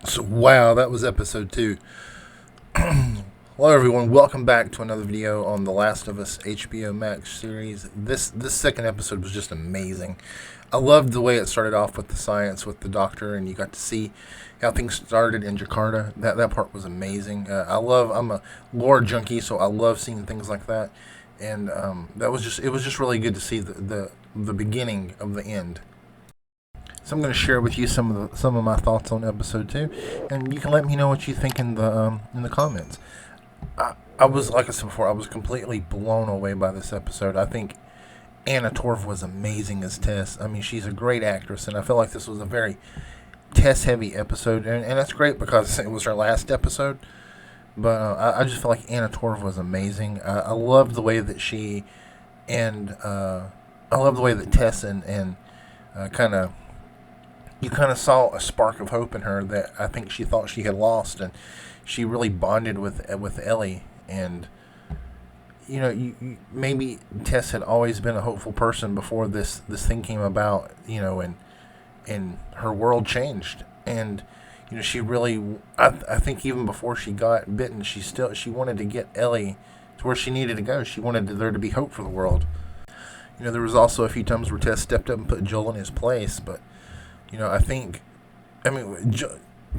So wow, that was episode 2. Hello everyone, welcome back to another video on The Last of Us HBO Max series. This second episode was just amazing. I loved the way it started off with the science with the doctor, and you got to see how things started in Jakarta. That part was amazing. I'm a lore junkie, so I love seeing things like that. And it was just really good to see the beginning of the end. So I'm going to share with you some of my thoughts on episode 2, and you can let me know what you think in the comments. I was, like I said before, I was completely blown away by this episode. I think Anna Torv was amazing as Tess. I mean, she's a great actress, and I feel like this was a very Tess-heavy episode, and that's great because it was her last episode. But I just feel like Anna Torv was amazing. I love the way that she and I love the way that Tess and kind of you kind of saw a spark of hope in her that I think she thought she had lost, and she really bonded with Ellie. And maybe Tess had always been a hopeful person before this thing came about, and her world changed. And she really, I think even before she got bitten, she wanted to get Ellie to where she needed to go. She wanted there to be hope for the world. There was also a few times where Tess stepped up and put Joel in his place, but I think,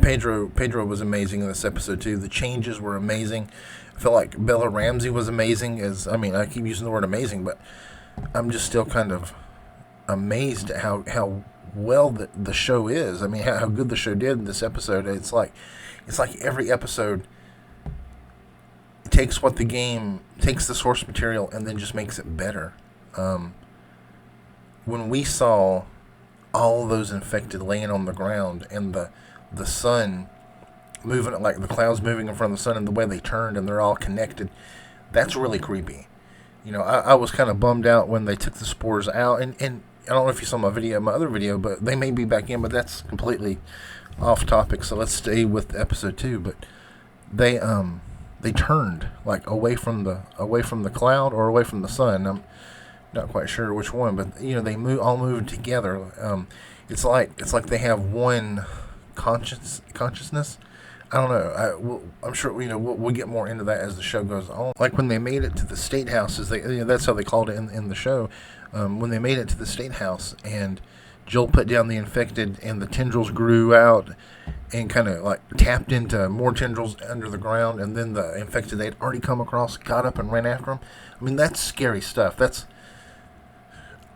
Pedro was amazing in this episode too. The changes were amazing. I felt like Bella Ramsey was amazing. I keep using the word amazing, but I'm just still kind of amazed at how well the show is. I mean, how good the show did in this episode. It's like every episode takes the source material and then just makes it better. When we saw all those infected laying on the ground, and the sun moving, like the clouds moving in front of the sun, and the way they turned and they're all connected, that's really creepy. I was kind of bummed out when they took the spores out, and I don't know if you saw my other video, but they may be back in, but that's completely off topic, so let's stay with episode 2. But they turned like away from the cloud or away from the sun. I'm not quite sure which one, but they all moved together. It's like they have one consciousness. I don't know. I'm sure we'll get more into that as the show goes on. Like when they made it to the state house, that's how they called it in the show. When they made it to the state house, and Joel put down the infected, and the tendrils grew out and kind of like tapped into more tendrils under the ground, and then the infected they'd already come across got up and ran after them. I mean, that's scary stuff.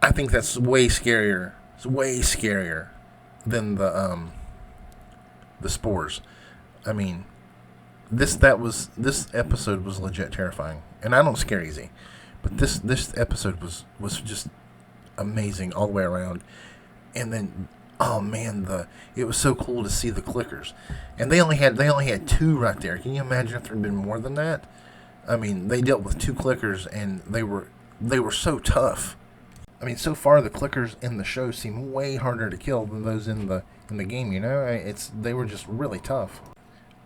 I think that's way scarier. It's way scarier than the spores. I mean, this episode was legit terrifying, and I don't scare easy, but this episode was just amazing all the way around. And then, oh man, it was so cool to see the clickers, and they only had 2 right there. Can you imagine if there had been more than that? I mean, they dealt with 2 clickers, and they were so tough. I mean, so far the clickers in the show seem way harder to kill than those in the game. They were just really tough.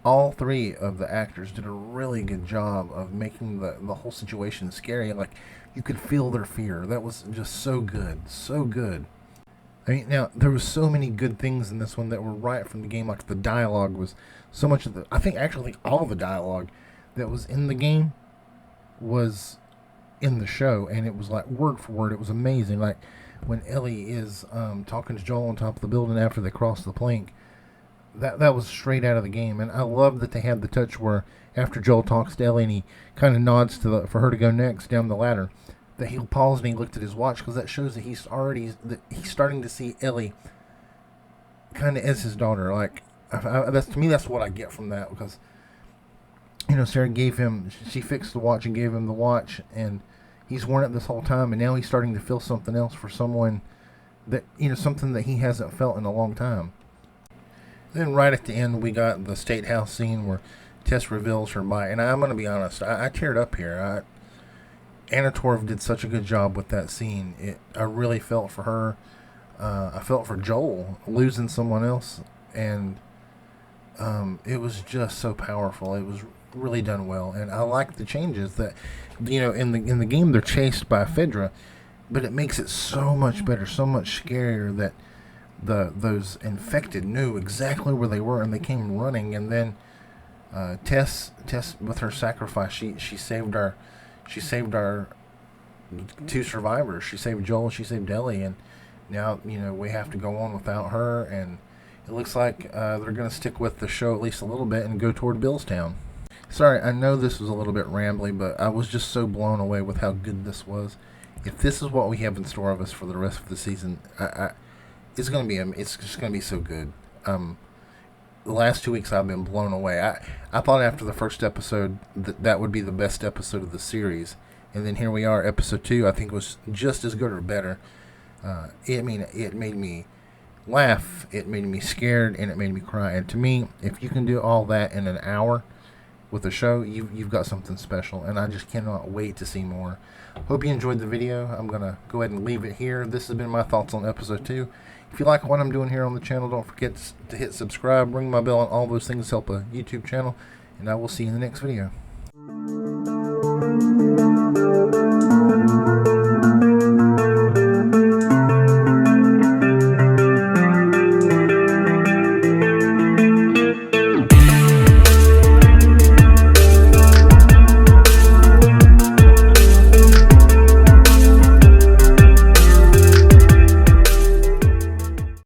All 3 of the actors did a really good job of making the whole situation scary. Like, you could feel their fear. That was just so good, so good. I mean, now there was so many good things in this one that were right from the game. Like the dialogue was so much of the. I think all the dialogue that was in the game was in the show, and it was like word for word. It was amazing. Like when Ellie is talking to Joel on top of the building after they cross the plank, that was straight out of the game. And I love that they had the touch where after Joel talks to Ellie and he kind of nods for her to go next down the ladder, that he'll pause and he looked at his watch, because that shows that he's starting to see Ellie kind of as his daughter. Like, to me, that's what I get from that, because Sarah she fixed the watch and gave him the watch, and he's worn it this whole time, and now he's starting to feel something else for someone that, something that he hasn't felt in a long time. Then right at the end, we got the state house scene where Tess reveals her bite, and I'm going to be honest, I teared up here. Anna Torv did such a good job with that scene. I really felt for her. I felt for Joel losing someone else, and it was just so powerful. It was really done well, and I like the changes that in the game they're chased by Fedra, but it makes it so much better, so much scarier that those infected knew exactly where they were, and they came running. And then Tess with her sacrifice, she saved our two survivors. She saved Joel. She saved Ellie, and now we have to go on without her. And it looks like they're going to stick with the show at least a little bit and go toward Billstown. Sorry, I know this was a little bit rambly, but I was just so blown away with how good this was. If this is what we have in store of us for the rest of the season, it's just gonna be so good. The last 2 weeks I've been blown away. I thought after the first episode that would be the best episode of the series, and then here we are, episode 2. I think was just as good or better. It made me laugh, it made me scared, and it made me cry. And to me, if you can do all that in an hour with the show, you've got something special, and I just cannot wait to see more. Hope you enjoyed the video. I'm going to go ahead and leave it here. This has been my thoughts on episode 2. If you like what I'm doing here on the channel, don't forget to hit subscribe, ring my bell, and all those things help a YouTube channel, and I will see you in the next video.